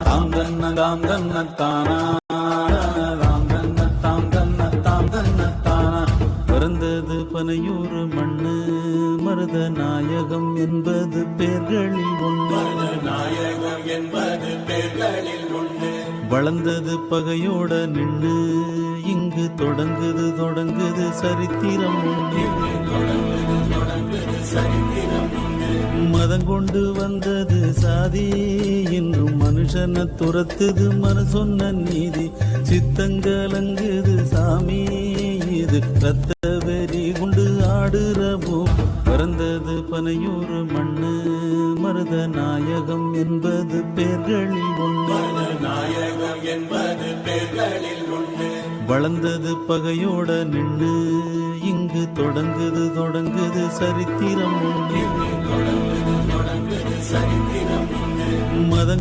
தாம் தன்ன தாம் தன்ன தானா தாம் தன்ன தாம் தன்ன தாம் தன்ன தானா. பிறந்தது பனையூர் மண்ணு மருத நாயகம் என்பது பேர்களில் ஒன்று. நாயகம் என்பது பேர்களில் ஒன்று. வளர்ந்தது பகையோட நின்று இங்கு தொடங்குது தொடங்குது சரித்திரம் ஒன்று. மதம் கொண்டு வந்தது சாதி என்றும் மனுஷனை துரத்துது மனு சொன்ன நீதி. சித்தங்கலங்குது சாமி இது ரத்த வெறி கொண்டு ஆடுறபோ. பிறந்தது பனையூர் மண்ணு மருத நாயகம் என்பது பேர்களில் ஒன்று. நாயகம் என்பது பேர்களில் ஒன்று. வளர்ந்தது பகையோட நின்று இங்கு தொடங்குது தொடங்குது சரித்திரம் ஒன்று. மதம்